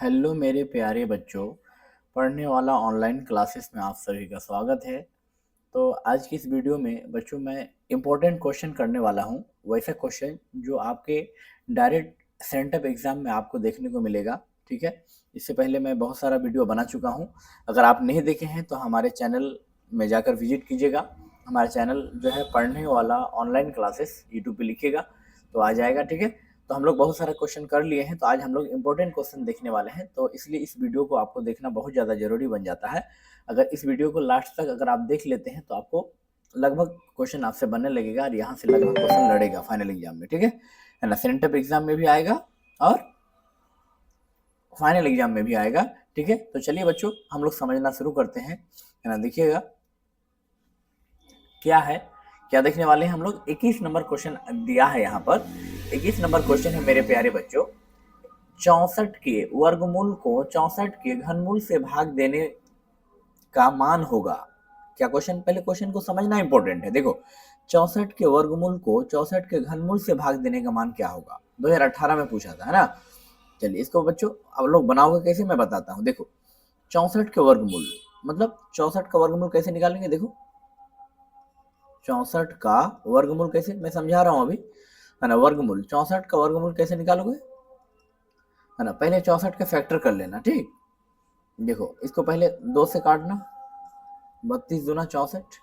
Hello मेरे प्यारे बच्चों। पढ़ने वाला ऑनलाइन क्लासेस में आप सभी का स्वागत है। तो आज की इस वीडियो में बच्चों मैं इम्पोर्टेंट क्वेश्चन करने वाला हूँ, वैसा क्वेश्चन जो आपके डायरेक्ट सेंटअप एग्ज़ाम में आपको देखने को मिलेगा। ठीक है, इससे पहले मैं बहुत सारा वीडियो बना चुका हूँ। अगर आप नहीं देखे हैं तो हमारे चैनल में जाकर विजिट कीजिएगा। हमारा चैनल जो है पढ़ने वाला ऑनलाइन क्लासेस यूट्यूब पे लिखिएगा तो आ जाएगा। ठीक है, तो हम लोग बहुत सारे क्वेश्चन कर लिए हैं, तो आज हम लोग इम्पोर्टेंट क्वेश्चन देखने वाले हैं, तो इसलिए इस वीडियो को आपको देखना बहुत ज़्यादा ज़रूरी बन जाता है। अगर इस वीडियो को लास्ट तक अगर आप देख लेते हैं तो आपको लगभग क्वेश्चन आपसे बनने लगेगा और यहाँ से लगभग क्वेश्चन लड़ेगा फाइनल एग्जाम में। ठीक है ना, सेंटअप एग्जाम में भी आएगा और फाइनल एग्जाम में भी आएगा। ठीक है, तो चलिए बच्चों हम लोग समझना शुरू करते हैं, है ना। देखिएगा क्या है, क्या देखने वाले हैं हम लोग। 21 नंबर क्वेश्चन दिया है यहाँ पर। 21 नंबर क्वेश्चन है मेरे प्यारे बच्चों। 64 के वर्गमूल को 64 के घनमूल से भाग देने का मान होगा। क्या क्वेश्चन, पहले क्वेश्चन को समझना इंपॉर्टेंट है। देखो 64 के वर्गमूल को 64 के घनमूल से भाग देने का मान क्या होगा, 2018 में पूछा था, है ना। चलिए इसको बच्चों अब लोग बनाओगे कैसे मैं बताता हूँ। देखो 64 के वर्गमूल मतलब 64 का वर्गमूल कैसे निकालेंगे। देखो 64 का वर्गमूल कैसे, मैं समझा रहा हूँ अभी, है ना। वर्गमूल 64 का वर्गमूल कैसे निकालोगे, है ना। पहले 64 का फैक्टर कर लेना। ठीक, देखो इसको पहले 2 से काटना, 32 दूना 64,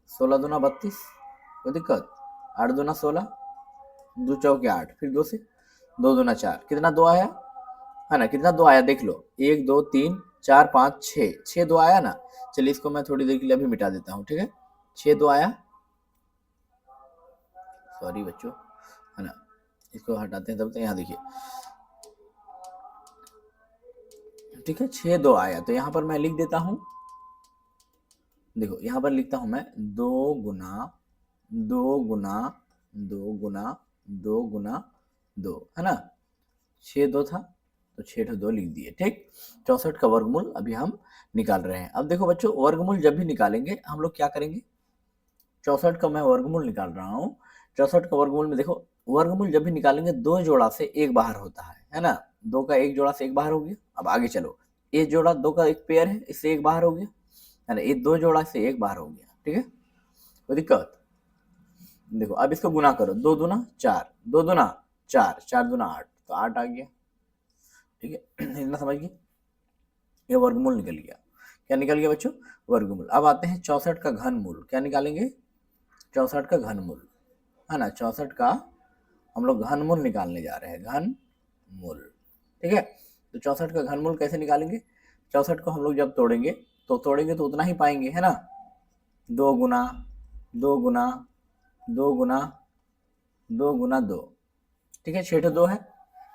16 दूना 32, कोई दिक्कत, 8 दूना 16, 2 चौके 8, फिर 2 से 2 दूना 4, कितना 2 आया, है ना। कितना 2 आया देख लो, 1 2 3 4 5 6, 6 2 आया ना। चलिए इसको मैं थोड़ी देर के लिए अभी मिटा देता हूँ। ठीक है, 6 2 आया, सॉरी बच्चों, है ना। इसको हटाते हैं तब तक यहाँ देखिए। ठीक है, 6 2 आया तो यहाँ पर मैं लिख देता हूँ। देखो यहाँ पर लिखता हूँ मैं 2 गुना 2 गुना 2 गुना 2 गुना 2, है ना। 6 2 था तो 6 2 लिख दिए। ठीक, 64 का वर्गमूल अभी हम निकाल रहे हैं। अब देखो बच्चों वर्गमूल जब भी निकालेंगे हम लोग क्या करेंगे, 64 का मैं वर्गमूल निकाल रहा हूँ। 64 का वर्गमूल में देखो वर्गमूल जब भी निकालेंगे 2 जोड़ा से 1 बाहर होता है ना। 2 का 1 जोड़ा से 1 बाहर हो गया। अब आगे चलो, ये जोड़ा 2 का एक पेयर है, इससे 1 बाहर हो गया, है ना। ये 2 जोड़ा से 1 बाहर हो गया। ठीक है, कोई दिक्कत। देखो अब इसको गुना करो, 2 दूना 4, 2 दूना 4, 4 दूना 8, तो 8 आ गया। ठीक है, इतना समझ गए, ये वर्गमूल निकल गया। क्या निकल गया बच्चों, वर्गमूल। अब आते हैं 64 का घनमूल, क्या निकालेंगे, 64 का घनमूल, है ना। 64 का हम लोग घनमूल निकालने जा रहे हैं, घनमूल। ठीक है, तो 64 का घनमूल कैसे निकालेंगे, 64 को हम लोग जब तोड़ेंगे तो उतना ही पाएंगे, है ना। 2 गुना 2 गुना 2 गुना 2 गुना 2, ठीक है, 6 2 है,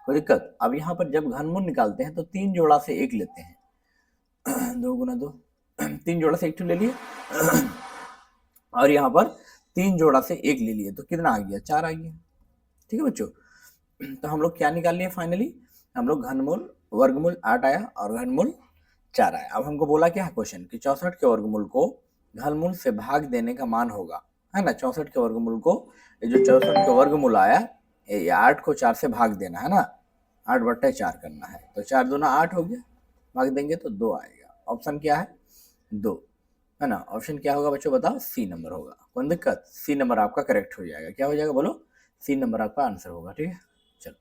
कोई दिक्कत। अब यहाँ पर जब घनमूल निकालते हैं तो 3 जोड़ा से 1 लेते हैं। 2 गुना 2, 3 जोड़ा से 1 ले लिए और यहाँ पर 3 जोड़ा से 1 ले लिए तो कितना आ गया, 4 आ गया। ठीक है बच्चों, तो हम लोग क्या निकाल लिए फाइनली, हम लोग घनमूल, वर्गमूल 8 आया और घनमूल 4 आया। अब हमको बोला क्या है क्वेश्चन कि 64 के वर्गमूल को घनमूल से भाग देने का मान होगा, है ना। 64 के वर्गमूल को, ये जो 64 के वर्गमूल आया, ये 8 को 4 से भाग देना है ना, 8/4 करना है, तो 4 दूना 8 हो गया, भाग देंगे तो 2 आएगा। ऑप्शन क्या है, 2, है ना। ऑप्शन क्या होगा बच्चों बताओ, सी नंबर होगा। कोई दिक्कत, सी नंबर आपका करेक्ट हो जाएगा। क्या हो जाएगा बोलो, सी नंबर आपका आंसर होगा। ठीक है, चलो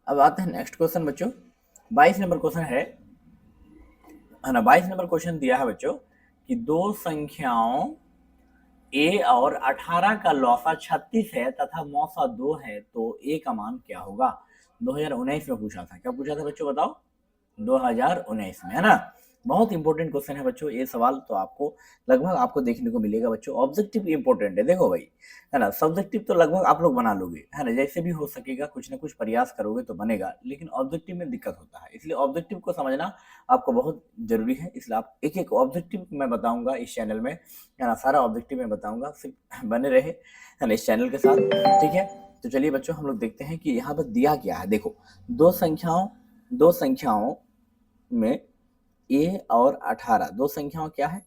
अब आते हैं नेक्स्ट क्वेश्चन बच्चों। 22 नंबर क्वेश्चन है ना। 22 नंबर क्वेश्चन दिया है बच्चों कि दो संख्याओं ए और 18 का लौसा 36 है तथा मौसा 2 है, तो ए का मान क्या होगा। 2019 में पूछा था, क्या पूछा था बच्चों बताओ, 2019 में, है ना। बहुत इंपॉर्टेंट क्वेश्चन है बच्चों ये सवाल, तो आपको लगभग आपको देखने को मिलेगा बच्चों। ऑब्जेक्टिव इंपॉर्टेंट है, देखो भाई, है ना। सब्जेक्टिव तो लगभग आप लोग बना लोगे, है ना, जैसे भी हो सकेगा कुछ ना कुछ प्रयास करोगे तो बनेगा, लेकिन ऑब्जेक्टिव में दिक्कत होता है, इसलिए ऑब्जेक्टिव को समझना आपको बहुत जरूरी है। इसलिए आप एक एक ऑब्जेक्टिव मैं बताऊंगा इस चैनल में, है ना, सारा ऑब्जेक्टिव मैं बताऊंगा, सिर्फ बने रहे, है ना, इस चैनल के साथ। ठीक है, तो चलिए बच्चों हम लोग देखते हैं कि यहाँ पर दिया क्या है। देखो दो संख्याओं में ए और 18, दो संख्याओं क्या है,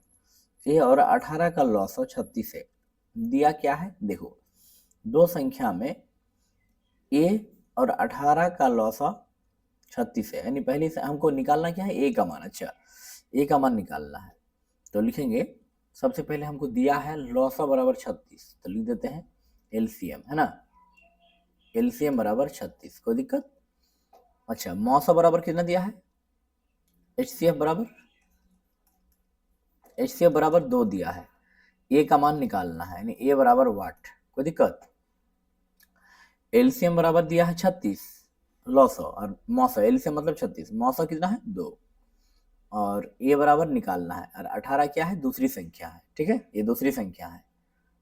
ए और 18 का लौसा 36 है। दिया क्या है, देखो दो संख्या में ए और 18 का लौसा 36 है, यानी पहले से हमको निकालना क्या है, ए का मान। अच्छा, ए का मान निकालना है तो लिखेंगे, सबसे पहले हमको दिया है लॉसा बराबर 36, तो लिख देते हैं एलसीएम, है ना, एलसीएम बराबर 36, कोई दिक्कत। अच्छा, मौसा बराबर कितना दिया है, एचसीएफ बराबर 2 दिया है, ए का मान निकालना है, यानी ए बराबर वाट, कोई दिक्कत। एलसीएम बराबर दिया है 36, लॉसा और मौसा, एलसीएम मतलब 36, मौसा कितना है 2, और ए बराबर निकालना है, और 18 क्या है, दूसरी संख्या है, ठीक है, ये दूसरी संख्या है,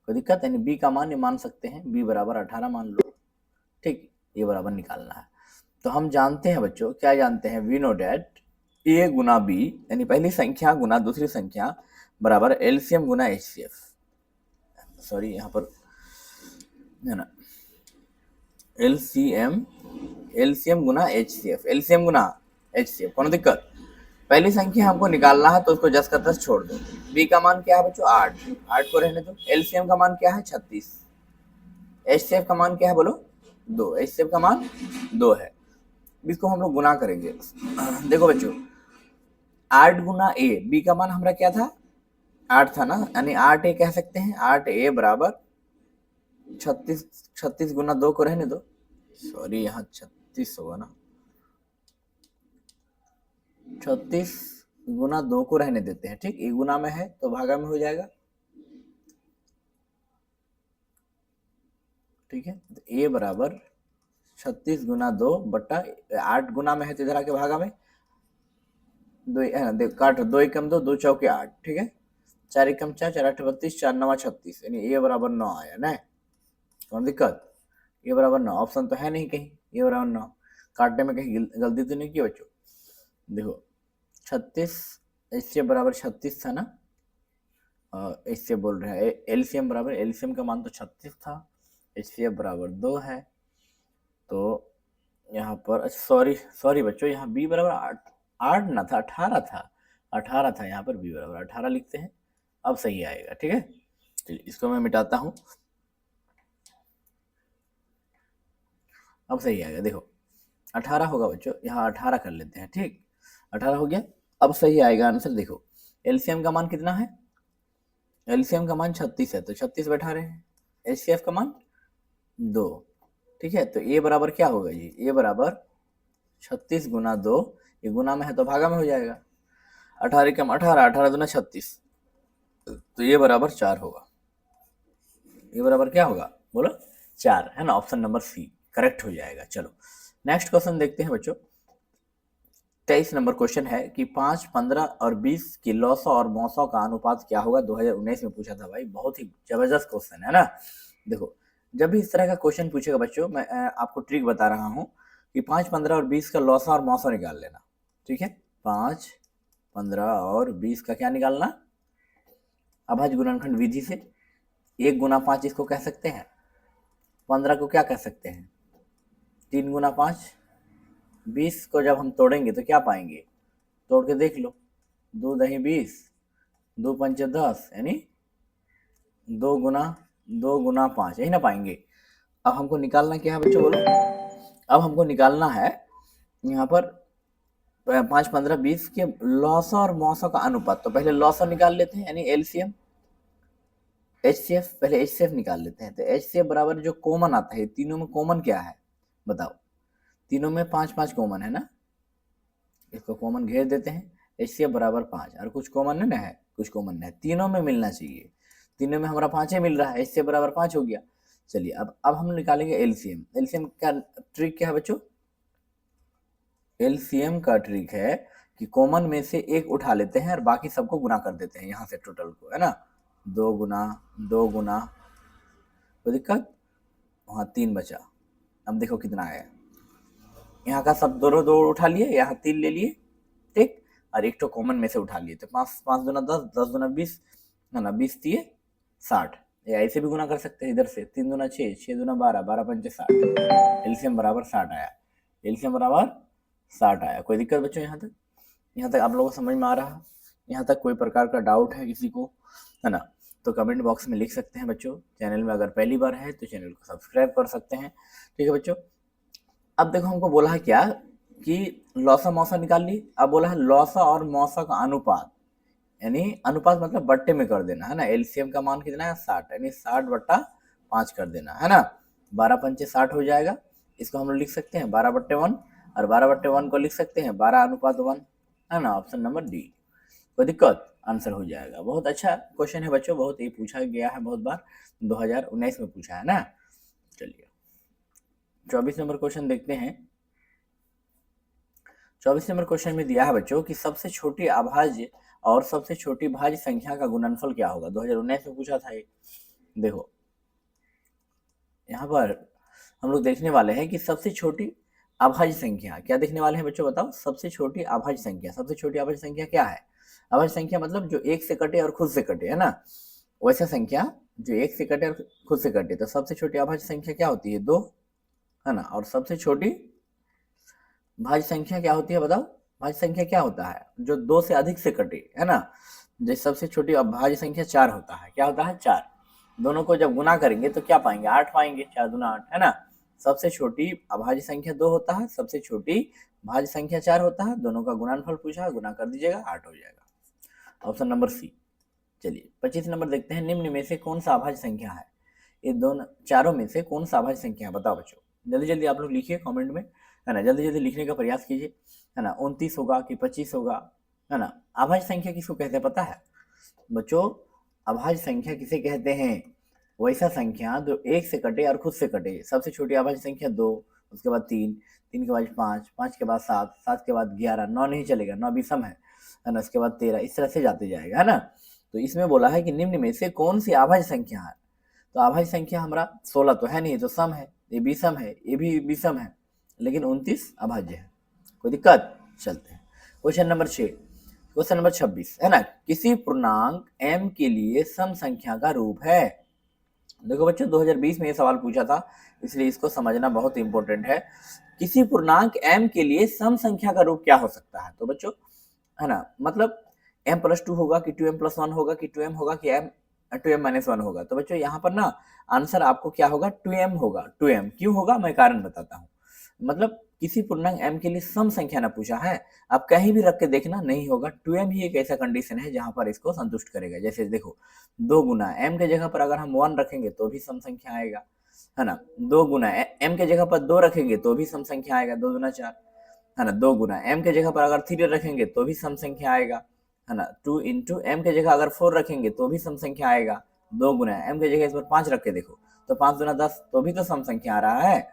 कोई दिक्कत, यानी बी का मान मान सकते हैं, बी बराबर 18 मान लो, ठीक, ये बराबर निकालना है। तो हम जानते हैं बच्चों, क्या जानते हैं, वी नो डैट ए गुना बी, यानी पहली संख्या गुना दूसरी संख्या बराबर एलसीएम गुना एचसीएफ, सॉरी यहाँ पर है ना, एलसीएम गुना एचसीएफ, कौन दिक्कत। पहली संख्या हमको निकालना है तो उसको जस का तस छोड़ दो। बी का मान क्या है बच्चों, 8 को रहने दो। एलसीएम का मान क्या है 36, एचसीएफ का मान क्या है बोलो 2, एचसीएफ का मान 2 है। इसको हम लोग गुना करेंगे, देखो बच्चों 8 गुना ए, बी का मान हमारा क्या था 8 था ना, यानी 8 ए कह सकते हैं, 8 ए बराबर 36 गुना 2 को रहने दो, सॉरी यहाँ 36 होगा ना, 36 गुना 2 को रहने देते हैं, ठीक, ये गुना में है तो भागा में हो जाएगा, ठीक है, तो ए बराबर 36 गुना 2 बट्टा 8 गुना में है तो इधर आके भागा में, दो है ना, देख काट, 2 एकम 2, 2 चौके 8, ठीक है, 4 एकम 4, 4 8 32, 4 9 36, यानी ए बराबर 9 आया ना, कौन दिक्कत, ए बराबर 9, ऑप्शन तो है नहीं कहीं, ए बराबर 9, काटने में कहीं गलती तो नहीं की बच्चों। देखो 36, इससे बराबर 36 था ना, इससे बोल रहे हैं एलसीएम बराबर, एलसीएम का मान तो 36 था, एचसीएफ बराबर 2 है, तो यहाँ पर सॉरी बच्चों, यहाँ बी बराबर 8 ना था, 18 था, 18 था, यहाँ पर बी बराबर 18 लिखते हैं, अब सही आएगा, ठीक है। चलिए इसको मैं मिटाता हूँ, अब सही आएगा, देखो 18 होगा बच्चों, यहाँ 18 कर लेते हैं, ठीक, 18 हो गया, अब सही आएगा आंसर। देखो एलसीएम का मान कितना है, एलसीएम का मान 36 है, तो 36 बैठा रहे हैं, एचसीएफ का मान 2, ठीक है, तो ए बराबर क्या होगा जी, ए बराबर 36 गुना 2, ये गुना में है तो भागा में हो जाएगा, 18 कम 18, 18 दूना 36, तो ये बराबर 4 होगा, ये बराबर क्या होगा बोलो 4, है ना, ऑप्शन नंबर सी करेक्ट हो जाएगा। चलो नेक्स्ट क्वेश्चन देखते हैं बच्चों, 23 नंबर क्वेश्चन है कि 5, 15 और 20 की लौसा और मौसा का अनुपात क्या होगा, 2019 में पूछा था भाई, बहुत ही जबरदस्त क्वेश्चन है ना। देखो जब भी इस तरह का क्वेश्चन पूछेगा बच्चों, मैं आपको ट्रिक बता रहा हूँ कि 5, 15 और 20 का लौसा और मौसा निकाल लेना, ठीक है, 5, 15 और 20 का क्या निकालना, अभाज्य गुणनखंड विधि से, 1 गुना 5 इसको कह सकते हैं, 15 को क्या कह सकते हैं 3 गुना 5, 20 को जब हम तोड़ेंगे तो क्या पाएंगे, तोड़ के देख लो, 2 दही 20, 2 पंचे 10, यानी 2 गुना 5, यही ना पाएंगे। अब हमको निकालना क्या है बच्चों बोलो, अब हमको निकालना है यहाँ पर 5, 15, 20 के लौसा और मौसा का अनुपात, तो पहले लौसा निकाल लेते हैं, यानी एलसीएम, एचसीएफ, पहले एचसीएफ निकाल लेते हैं, तो एचसीएफ बराबर जो कॉमन आता है, तीनों में कॉमन क्या है बताओ, तीनों में 5 5 कॉमन है ना, इसको कॉमन घेर देते हैं, एचसीएफ बराबर 5, और कुछ कॉमन नहीं है, कुछ कॉमन नहीं है, तीनों में मिलना चाहिए, तीनों में हमारा 5 ही मिल रहा है, एचसीएफ बराबर 5 हो गया। चलिए अब हम निकालेंगे एलसीएम, एलसीएम का ट्रिक क्या है बच्चों, एलसीएम का ट्रिक है कि कॉमन में से एक उठा लेते हैं और बाकी सबको गुना कर देते हैं यहाँ से टोटल को, है ना, 2 गुना, कोई दिक्कत, वहाँ 3 बचा, अब देखो कितना आया, यहाँ का सब दो दो उठा लिए, यहाँ 3 ले लिए, ठीक, और एक तो कॉमन में से उठा लिए, तो 5 5 दूना 10, 10 दूना 20, ना 20 दिए 60, या ऐसे भी गुना कर सकते हैं इधर से, 3 दूना 6, 6 दूना 12, 12 पंचे 60, एलसीएम बराबर 60 आया, एलसीएम बराबर 60 आया। कोई दिक्कत बच्चों, यहाँ तक आप लोगों को समझ में आ रहा है, यहाँ तक कोई प्रकार का डाउट है किसी को, है ना, तो कमेंट बॉक्स में लिख सकते हैं बच्चों। चैनल में अगर पहली बार है तो चैनल को सब्सक्राइब कर सकते हैं, ठीक है बच्चों। अब देखो हमको बोला है क्या, कि लौसा मौसा निकाल ली। अब बोला है लौसा और मौसा का अनुपात, यानी अनुपात मतलब बट्टे में कर देना है ना। एलसीएम का मान कितना है 60, यानी 60/5 कर देना है ना। 12 पंचे 60 हो जाएगा। इसको हम लोग लिख सकते हैं 12/1, और 12/1 को लिख सकते हैं 12:1 है ना। Option number D. कोई दिक्कत, आंसर हो जाएगा। बहुत अच्छा क्वेश्चन है बच्चों, बहुत ये पूछा गया है बहुत बार, 2019 में पूछा है ना। चलिए 24 नंबर क्वेश्चन देखते हैं। 24 नंबर क्वेश्चन में दिया है बच्चों कि सबसे छोटी अभाज्य और सबसे छोटी भाज्य संख्या का गुणनफल क्या होगा। 2019 में पूछा था ये। देखो यहाँ पर हम लोग देखने वाले हैं कि सबसे छोटी अभाज्य संख्या क्या देखने वाले हैं बच्चों, बताओ। सबसे छोटी अभाज्य संख्या, सबसे छोटी अभाज्य संख्या क्या है। अभाज्य संख्या मतलब जो एक से कटे और खुद से कटे, है ना। वैसा संख्या जो एक से कटे और खुद से कटे। तो सबसे छोटी अभाज्य संख्या क्या होती है, 2, है ना। और सबसे छोटी भाज्य संख्या क्या होती है, बताओ। भाज्य संख्या क्या होता है, जो 2 से अधिक से कटे, है ना। जैसे सबसे छोटी भाज्य संख्या 4 होता है। क्या होता है, 4। दोनों को जब गुना करेंगे तो क्या पाएंगे, 8 पाएंगे। 4 दूना 8, है ना। सबसे छोटी अभाज्य संख्या 2 होता है, सबसे छोटी भाज्य संख्या 4 होता है। दोनों का गुणनफल पूछा, गुना कर दीजिएगा, 8 हो जाएगा। Option number C. चलिए 25 नंबर देखते हैं। निम्न में से कौन सा अभाज्य संख्या है, ये दोनों चारों में से कौन सा अभाज्य संख्या है, बताओ बच्चों। जल्दी जल्दी आप लोग लिखिए कमेंट में, है ना। जल्दी जल्दी लिखने का प्रयास कीजिए, है ना। 29 होगा कि 25 होगा, है ना। अभाज्य संख्या किसको कहते हैं पता है बच्चों। अभाज्य संख्या किसे कहते हैं, वैसा संख्या जो एक से कटे और खुद से कटे। सबसे छोटी अभाज्य संख्या 2, उसके बाद 3, 3 के बाद 5, 5 के बाद 7, 7 के बाद 11, 9 नहीं चलेगा, 9 विषम है ना। उसके बाद 13, इस तरह से जाते जाएगा, है ना। तो इसमें बोला है कि निम्न में से कौन सी अभाज्य संख्या है। तो अभाज्य संख्या हमारा 16 तो है नहीं, तो सम है। ये विषम है, ये भी विषम है, लेकिन 29 अभाज्य है। कोई दिक्कत, चलते हैं क्वेश्चन नंबर 6। क्वेश्चन नंबर 26 है ना। किसी पूर्णांक m के लिए सम संख्या का रूप है। देखो बच्चों 2020 में ये सवाल पूछा था, इसलिए इसको समझना बहुत इंपॉर्टेंट है। किसी पूर्णांक m के लिए सम संख्या का रूप क्या हो सकता है। तो बच्चों, है ना, मतलब m+2 होगा कि 2m+1 होगा कि 2m होगा कि 2m-1 होगा। तो बच्चों यहाँ पर ना आंसर आपको क्या होगा, 2m होगा। 2m क्यों होगा, मैं कारण बताता हूँ। मतलब किसी पूर्णांक m के लिए सम संख्या ना पूछा है, आप कहीं भी रख के देखना नहीं होगा। 2m ही एक ऐसा कंडीशन है जहां पर इसको संतुष्ट करेगा। जैसे देखो 2 गुना m के जगह पर अगर हम 1 रखेंगे तो भी सम संख्या आएगा, है ना। 2 गुना m के जगह पर 2 रखेंगे तो भी सम संख्या आएगा, 2 दूना 4, है ना। 2 गुना m के जगह पर अगर 3 रखेंगे तो भी सम संख्या आएगा, है ना। 2 इंटू m के जगह अगर 4 रखेंगे तो भी सम संख्या आएगा। 2 गुना m के जगह इस पर 5 रख के देखो तो 5 दूना 10, तो भी तो सम संख्या आ रहा है।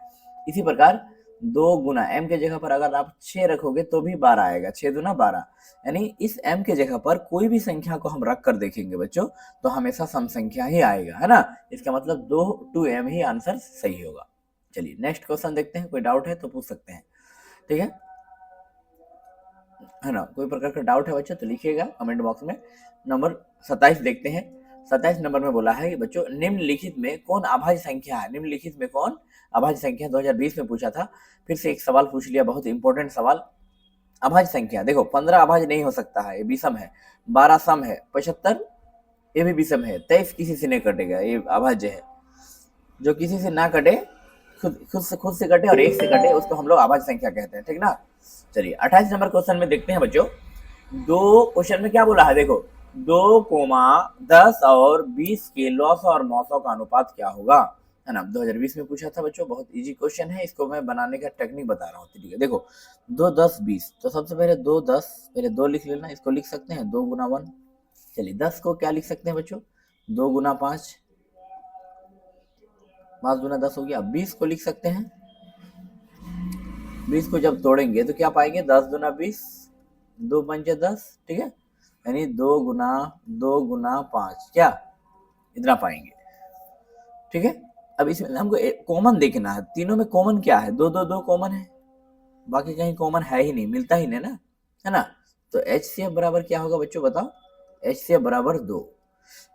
इसी प्रकार 2 गुना m के जगह पर अगर आप 6 रखोगे तो भी 12 आएगा, 6 दूना 12। यानी इस m के जगह पर कोई भी संख्या को हम रख कर देखेंगे बच्चों तो हमेशा सम संख्या ही आएगा, है ना। इसका मतलब 2m ही आंसर सही होगा। चलिए नेक्स्ट क्वेश्चन देखते हैं। कोई डाउट है तो पूछ सकते हैं, ठीक है ना। कोई प्रकार का डाउट है बच्चों तो लिखिएगा कमेंट बॉक्स में। नंबर 27 देखते हैं। 27 नंबर में बोला है कि बच्चों निम्नलिखित में कौन अभाज्य संख्या है। निम्नलिखित में कौन अभाज्य संख्या, 2020 में पूछा था। फिर से एक सवाल पूछ लिया, बहुत इंपॉर्टेंट सवाल। अभाज्य संख्या देखो 15 अभाज्य नहीं हो सकता है, ये विषम है। 12 सम है, 75 ये भी विषम है। 23 किसी से नहीं कटेगा, ये अभाज्य है। जो किसी से ना कटे, खुद से कटे और एक से कटे, उसको हम लोग अभाज्य संख्या कहते हैं, ठीक ना। चलिए 28 नंबर क्वेश्चन में देखते हैं बच्चों। दो क्वेश्चन में क्या बोला है, देखो 2,10 और 20 के लौसा और मौसा का अनुपात क्या होगा, है ना। 2020 में पूछा था बच्चों, बहुत इजी क्वेश्चन है। इसको मैं बनाने का टेक्निक बता रहा हूँ, ठीक है। देखो 2, 10, 20, तो सबसे पहले 2, 10, पहले 2 लिख लेना। इसको लिख सकते हैं 2 गुना 1। चलिए 10 को क्या लिख सकते हैं बच्चों, 2 गुना 5, 5 गुना 10 हो गया। 20 को लिख सकते हैं, 20 को जब तोड़ेंगे तो क्या पाएंगे, 10 दूना 20, 2 पंचे 10, ठीक है। यानी 2 गुना 5 क्या, इतना पाएंगे, ठीक है। अब इसमें हमको कॉमन देखना है। तीनों में कॉमन क्या है, 2, 2, 2 कॉमन है, बाकी कहीं कॉमन है ही नहीं, मिलता ही नहीं ना, है ना। तो HCF बराबर क्या होगा बच्चों, बताओ। HCF बराबर 2,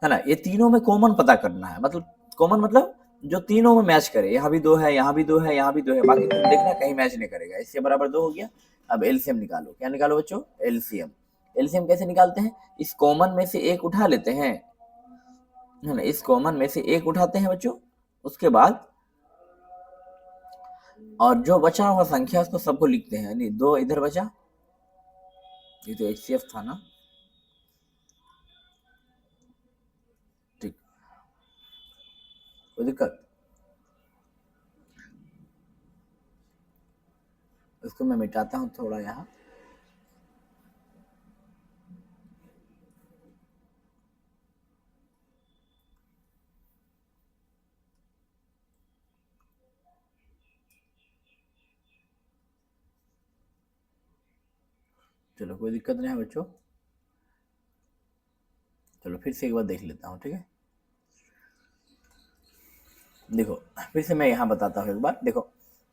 है ना। ये तीनों में कॉमन पता करना है, मतलब कॉमन मतलब जो तीनों में मैच करे। यहाँ भी 2 है, यहाँ भी 2 है, यहाँ भी 2 है, बाकी तुम देखना कहीं मैच नहीं करेगा। इससे बराबर 2 हो गया। अब एलसीएम निकालो। क्या निकालो बच्चों, एलसीएम। एलसीएम कैसे निकालते हैं, इस कॉमन में से एक उठा लेते हैं, है ना। इस कॉमन में से एक उठाते हैं बच्चों, उसके बाद और जो बचा हुआ संख्या उसको सबको लिखते हैं, यानी 2 इधर बचा, ये तो HCF था ना, ठीक, कोई दिक्कत? इसको मैं मिटाता हूँ थोड़ा यहाँ। चलो कोई दिक्कत नहीं है बच्चों, चलो फिर से एक बार देख लेता हूँ, ठीक है। देखो फिर से मैं यहाँ बताता हूँ एक बार, देखो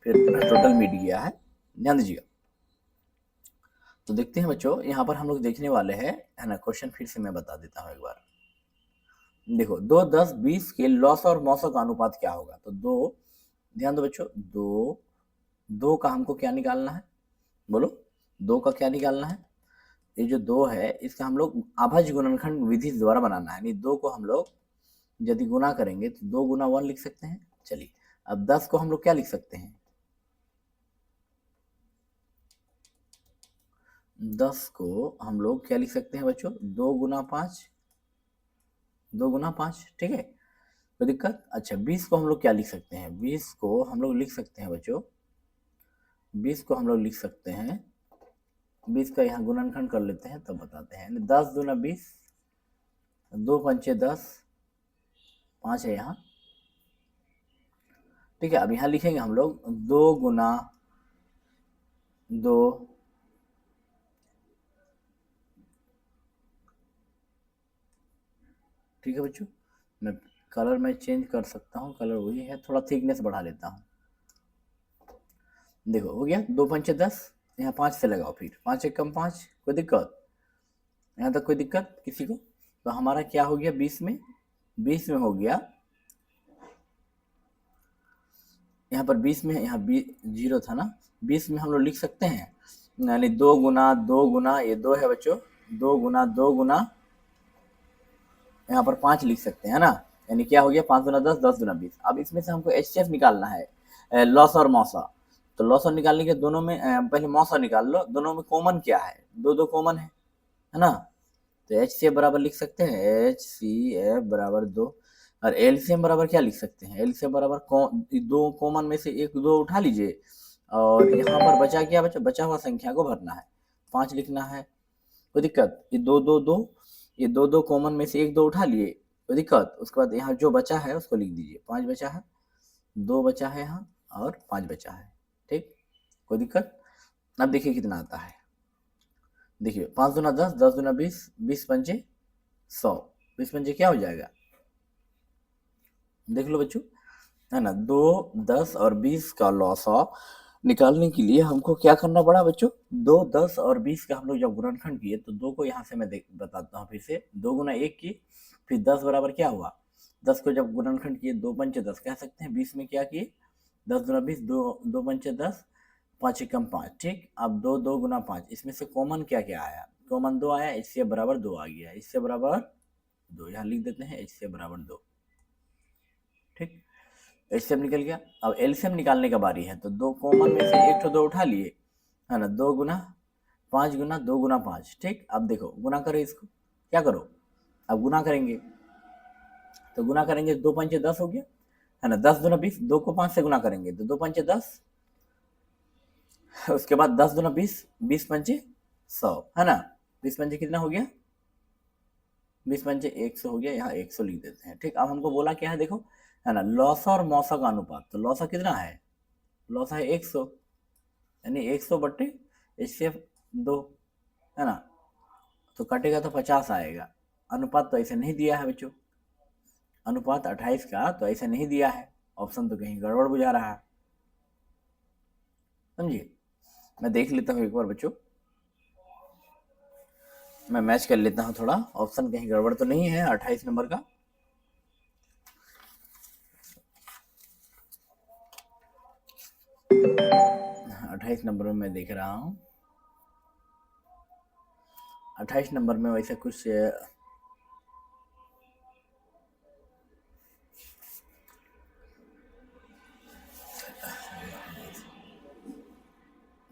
फिर टोटल मिट गया है, ध्यान दीजिएगा। तो देखते हैं बच्चों, यहाँ पर हम लोग देखने वाले हैं, है ना। क्वेश्चन फिर से मैं बता देता हूँ एक बार। देखो 2, 10, 20 के लॉस और मौसों का अनुपात क्या होगा? तो 2, ध्यान दो बच्चों, 2 का हमको क्या निकालना है? बोलो, 2 का क्या निकालना है? ये जो 2 है इसका हम लोग अभाज्य गुणनखंड विधि द्वारा बनाना है, यानी 2 को हम लोग यदि गुना करेंगे तो 2 गुना 1 लिख सकते हैं। चलिए अब 10 को हम लोग क्या लिख सकते हैं? 10 को हम लोग क्या लिख सकते हैं बच्चों? 2 गुना 5, 2 गुना 5, ठीक है, कोई दिक्कत? अच्छा 20 को हम लोग क्या लिख सकते हैं? 20 को हम लोग लिख सकते हैं बच्चों, 20 को हम लोग लिख सकते हैं, 20 का यहाँ गुणनखंड कर लेते हैं तब बताते हैं। 10 दूना 20, 2 पंचे 10, 5 है यहाँ, ठीक है। अब यहाँ लिखेंगे हम लोग 2 गुना 2, ठीक है बच्चों। मैं कलर में चेंज कर सकता हूँ, कलर वही है, थोड़ा थिकनेस बढ़ा लेता हूँ। देखो हो गया, 2 पंचे 10, यहाँ 5 से लगाओ, फिर 5 एक कम 5, कोई दिक्कत? यहाँ तक कोई दिक्कत किसी को? तो हमारा क्या हो गया 20 में, 20 में हो गया, यहाँ पर 20 में, यहाँ 0 था ना, 20 में हम लोग लिख सकते हैं, यानी 2 गुना 2 गुना, ये 2 है बच्चों, 2 गुना 2 गुना, यहाँ पर 5 लिख सकते हैं ना, यानी क्या हो गया 5 गुना 10, 10 गुना 20। अब इसमें से हमको HCF निकालना है, लॉस और मौसा। तो लॉस और निकालने के दोनों में पहले मौसा निकाल लो, दोनों में कॉमन क्या है? 2 2 कॉमन है ना। तो HCF बराबर लिख सकते हैं, HCF बराबर 2, और LCM बराबर क्या लिख सकते हैं? LCM बराबर 2 कॉमन में से एक 2 उठा लीजिए, और यहाँ पर बचा क्या? बचा हुआ संख्या को भरना है, 5 लिखना है, कोई दिक्कत? ये 2 2 2, ये 2 2 कॉमन में से एक 2 उठा लिए, कोई दिक्कत? उसके बाद यहाँ जो बचा है उसको लिख दीजिए, 5 बचा है, 2 बचा है यहाँ, और 5 बचा है, ठीक, कोई दिक्कत? अब देखिए कितना आता है, देखिए 5 दूना 10, 10 दूना 20, 20 पंचे 100, 20 पंचे क्या हो जाएगा? देख लो बच्चों, है ना। 2, 10 और 20 का लॉसा निकालने के लिए हमको क्या करना पड़ा बच्चों? 2, 10 और 20 का हम लोग जब गुणनखंड किए, तो 2 को यहाँ से मैं बताता हूँ फिर से, 2 गुना 1 की, फिर 10 बराबर क्या हुआ? 10 को जब गुणनखंड किए, 2 पंचे 10 कह सकते हैं, 20 में क्या किए? 10 गुना 20, 2 पंचे 10, 5 एकम 5, ठीक। अब 2 2 गुना 5, इसमें से कॉमन क्या क्या आया? कॉमन 2 आया, इससे बराबर 2 आ गया, इससे बराबर 2, यहाँ लिख देते हैं, इससे बराबर 2, ठीक। एचसीएम निकल गया। अब एलसीएम निकालने का बारी है, तो 2 कॉमन में से एक तो 2 उठा लिए, है ना, 2 गुना 5 गुना 2 गुना 5, ठीक। अब देखो गुना करो, इसको क्या करो, अब गुना करेंगे, तो गुना करेंगे 2 पंचे 10 हो गया, है ना, 10 दूना 20, 2 को 5 से गुना करेंगे तो 2 पंचे 10, उसके बाद 10 दूना 20, 20 पंचे 100, है ना, 20 पंचे कितना हो गया? 20 पंचे 100 हो गया, यहाँ 100 लिख देते हैं, ठीक। अब हमको बोला क्या है, देखो, है ना, लौसा और मौसा का अनुपात, तो लौसा कितना है? लौसा है 100, यानी 100 बट्टे HCF 2, है ना, तो कटेगा तो 50 आएगा। अनुपात तो ऐसे नहीं दिया है बच्चों, अनुपात 28 का तो ऐसे नहीं दिया है, ऑप्शन तो कहीं गड़बड़ बुझा रहा है, समझिए। मैं देख लेता हूँ एक बार बच्चों, मैं मैच कर लेता हूँ थोड़ा, ऑप्शन कहीं गड़बड़ तो नहीं है 28 नंबर का। अट्ठाईस नंबर में मैं देख रहा हूँ, 28 नंबर में वैसे कुछ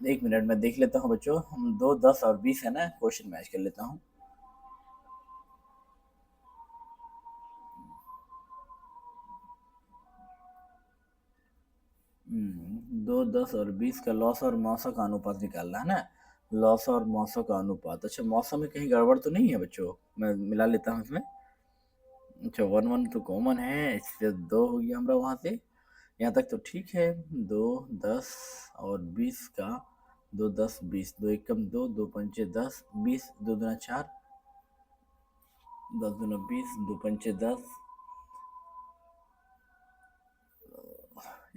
एक मिनट में देख लेता हूँ बच्चों, हम 2, 10 और 20 है ना, क्वेश्चन मैच कर लेता हूँ। दो, 10 और 20 का लॉस और मौसा का अनुपात निकालना है ना। लॉस और मौसा का अनुपात, अच्छा मौसा में कहीं गड़बड़ तो नहीं है बच्चों, मैं मिला लेता हूँ इसमें। अच्छा 1, 1 तो कॉमन है, इससे 2 हो गया हमारा वहाँ से, यहाँ तक तो ठीक है। 2, 10 और 20 का 2, 10, 20, 2 एकम 2, 2 पंचे 10, 20, 2 दूना 4, 10 दूना 20, 2 पंचे 10,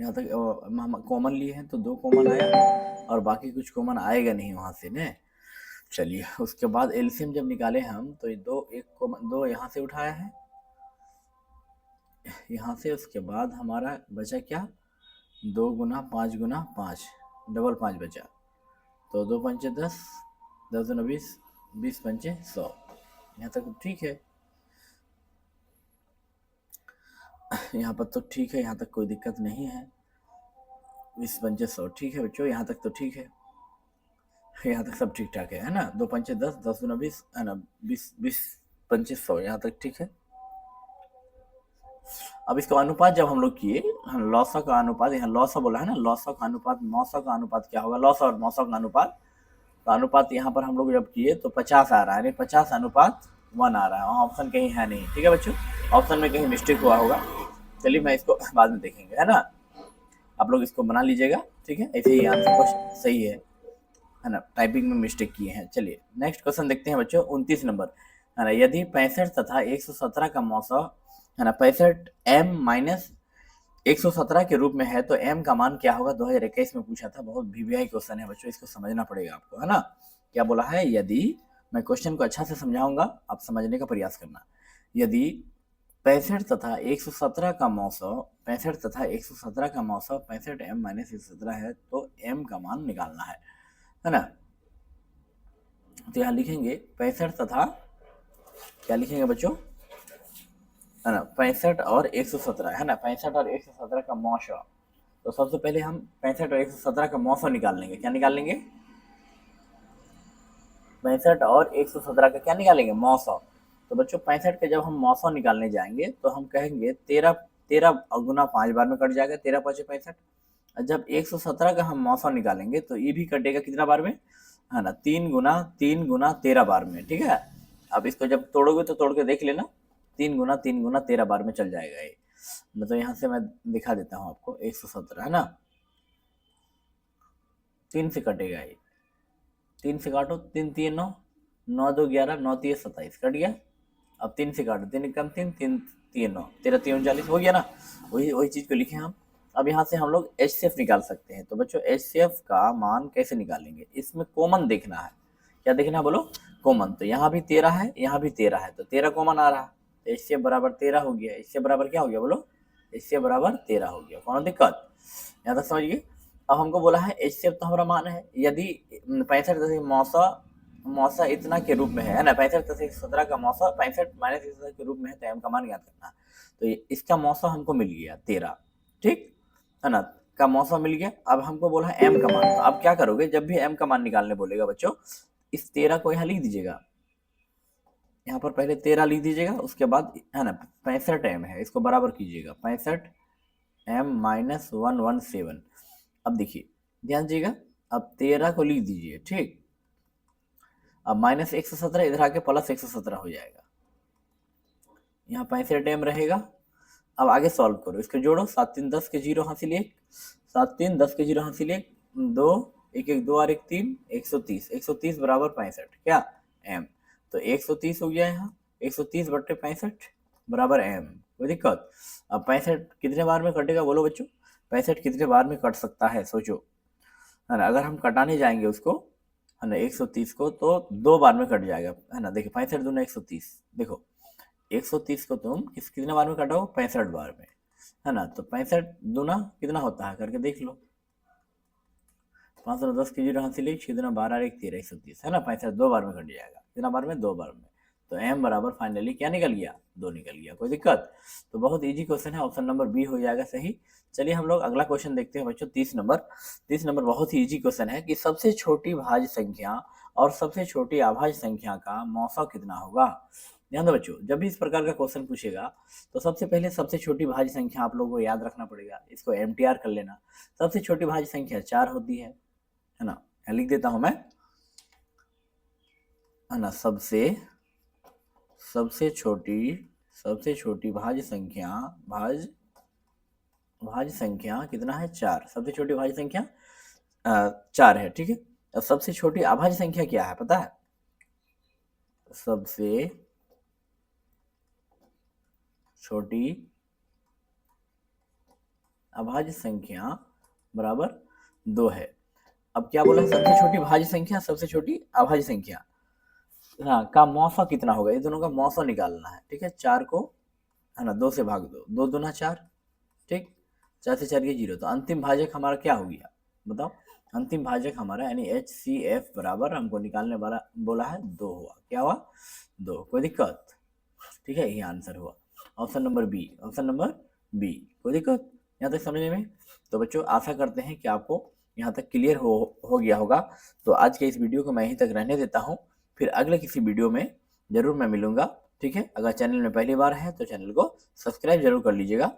यहाँ तक हम कॉमन लिए हैं तो 2 कॉमन आया, और बाकी कुछ कॉमन आएगा नहीं वहाँ से ना। चलिए उसके बाद एलसीएम जब निकाले हम तो ये 2, 1 कॉमन 2 यहाँ से उठाया है, यहाँ से। उसके बाद हमारा बचा क्या, 2 गुना 5 गुना 5, डबल 5 बचा, तो 2 पंचे 10, 10 दूना 20, 20 पंचे 100, यहाँ तक ठीक है। यहाँ पर तो ठीक है, यहाँ तक कोई दिक्कत नहीं है। 20 पंचे 100 ठीक है बच्चों, यहाँ तक तो ठीक है, यहाँ तक सब ठीक ठाक है ना। 2 पंचे 10, 10 दूना 20 है ना, 20, 20 पंचे 100, यहाँ तक ठीक है। अब इसका अनुपात जब हम लोग किए, हम लॉसा का अनुपात, यहाँ लॉसा बोला है ना, लॉसा का अनुपात मौसा का अनुपात क्या होगा, लॉसा और मौसा का अनुपात, तो अनुपात यहाँ पर हम लोग जब किए तो 50 आ रहा है, 50 अनुपात 1 आ रहा है, वहाँ ऑप्शन कहीं है नहीं, ठीक है बच्चों, ऑप्शन में कहीं मिस्टेक हुआ होगा। चलिए मैं इसको बाद में देखेंगे है ना, आप लोग इसको बना लीजिएगा, ठीक है, ऐसे ही आंसर क्वेश्चन सही है ना, टाइपिंग में मिस्टेक किए हैं। चलिए नेक्स्ट क्वेश्चन देखते हैं बच्चों, 29 नंबर है ना, यदि 65 तथा 117 का मौसा है ना 65 m माइनस 117 के रूप में है तो m का मान क्या होगा, 2021 में पूछा था, बहुत वीवीआई क्वेश्चन है बच्चों, इसको समझना पड़ेगा आपको है ना। क्या बोला है, यदि, मैं क्वेश्चन को अच्छा से समझाऊंगा, आप समझने का प्रयास करना। यदि 65 तथा 117 का मौसा 65 तथा 117 का मौसा 65 m माइनस 117 है तो m का मान निकालना है ना। तो यहाँ लिखेंगे 65 तथा, क्या लिखेंगे बच्चों, है ना 65 और 117 है ना, 65 और 117 का मौसा, तो सबसे पहले हम 65 और 117 का मौसा निकाल लेंगे, क्या निकाल लेंगे, 65 और 117 का क्या निकालेंगे, मौसा। तो बच्चों 65 का जब हम मौसा निकालने जाएंगे तो हम कहेंगे 13 13 गुना 5 बार में कट जाएगा, 13 5 65। जब 117 का हम मौसा निकालेंगे तो ये भी कटेगा कितना बार में, है ना 3 गुना 13 बार में, ठीक है। अब इसको जब तोड़ोगे तो तोड़ के देख लेना, 3 गुना 13 बार में चल जाएगा ये। मतलब यहाँ से मैं दिखा देता हूँ आपको, 117 है ना, 3 से कटेगा ये, 3 से काटो, 3 3 9, 9 2 11, 9 3 27 कट गया। अब 3 से काटो, 3 कम 3, 3 3 9, 13 3 39 हो गया ना, वही वही चीज़ को लिखे हम। अब यहाँ से हम लोग HCF निकाल सकते हैं, तो बच्चों HCF का मान कैसे निकालेंगे, इसमें कॉमन देखना है, क्या देखना है बोलो, कॉमन। तो यहाँ भी 13 है, यहाँ भी 13 है, तो 13 कॉमन आ रहा है, तो HCF बराबर 13 हो गया, HCF बराबर क्या हो गया बोलो, HCF बराबर 13 हो गया, कौन दिक्कत, यहाँ तक समझिए। अब हमको बोला है HCF तो हमारा मान है, यदि 65 मौसा मौसा इतना के रूप में है ना, 65 का मौसा 65 माइनस 117 के रूप में है, तो m का मान ज्ञात करना। तो इसका मौसा हमको मिल गया 13, ठीक है ना, का मौसा मिल गया। अब हमको बोला है m का मान, तो अब क्या करोगे, जब भी m का मान निकालने बोलेगा बच्चों, इस 13 को यहाँ लिख दीजिएगा, यहाँ पर पहले 13 लिख दीजिएगा, उसके बाद है ना 65 m है, इसको बराबर कीजिएगा 65 m माइनस 117। अब देखिए ध्यान दीजिएगा, अब 13 को लिख दीजिए, ठीक, अब माइनस 117 इधर आके प्लस 117 हो जाएगा, यहाँ 65 m रहेगा। अब आगे सॉल्व करो, इसको जोड़ो, 7 3 10 के 0 हासिल 1, 7 3 10 के 0 हासिल 1, 2 1 1 2 और 1 3, 130, 130 बराबर 65 क्या m, तो 130 हो गया यहाँ, 130 बट्टे 65 बराबर m, कोई दिक्कत। अब 65 कितने बार में कटेगा बोलो बच्चों, 65 कितने बार में कट सकता है सोचो, है ना, अगर हम कटाने जाएंगे उसको, है ना 130 को, तो 2 बार में कट जाएगा, है ना, देखिए 65 दूना 130, देखो 130 को तुम कितने बार में कटाओ, 65 बार में, है ना, तो 65 दूना कितना होता है करके देख लो, 510 की 0 हासिल 1, 6 दूना 12 1 13, 130 है ना, 65 2 बार में कट जाएगा, कितना बार में, 2 बार में, तो m बराबर फाइनली क्या निकल गया, 2 निकल गया, कोई दिक्कत। तो बहुत इजी क्वेश्चन है, ऑप्शन नंबर बी हो जाएगा सही। चलिए हम लोग अगला क्वेश्चन देखते हैं बच्चों। 30 नंबर बहुत ही इजी क्वेश्चन है कि सबसे छोटी भाज्य संख्या और सबसे छोटी अभाज्य संख्या का मौसा कितना होगा। ध्यान दो बच्चों, जब भी इस प्रकार का क्वेश्चन पूछेगा तो सबसे पहले सबसे छोटी भाज्य संख्या आप लोगों को याद रखना पड़ेगा, इसको एमटीआर कर लेना। सबसे छोटी भाज्य संख्या 4 होती है ना। लिख देता हूं मैं, है ना। सबसे छोटी भाज्य संख्या कितना है, 4। सबसे छोटी भाज्य संख्या 4 है, ठीक है। अब सबसे छोटी अभाज्य संख्या क्या है पता है? सबसे छोटी अभाज्य संख्या बराबर 2 है। अब क्या बोला, सबसे छोटी भाज्य संख्या, सबसे छोटी अभाज्य संख्या हाँ का मौसा कितना होगा, ये दोनों का मौसा निकालना है, ठीक है। 4 को, है ना, 2 से भाग दो, 2 दूना 4, ठीक। 4 से 4 के 0, तो अंतिम भाजक हमारा क्या हो गया बताओ। अंतिम भाजक हमारा यानी HCF बराबर हमको निकालने वाला बोला है 2 हुआ। क्या हुआ, 2। कोई दिक्कत, ठीक है, यही आंसर हुआ। Option number B. कोई दिक्कत यहाँ तक समझने में? तो बच्चों आशा करते हैं कि आपको यहाँ तक क्लियर हो गया होगा। तो आज के इस वीडियो को मैं यहीं तक रहने देता हूँ, फिर अगले किसी वीडियो में जरूर मैं मिलूंगा, ठीक है। अगर चैनल में पहली बार है तो चैनल को सब्सक्राइब जरूर कर लीजिएगा।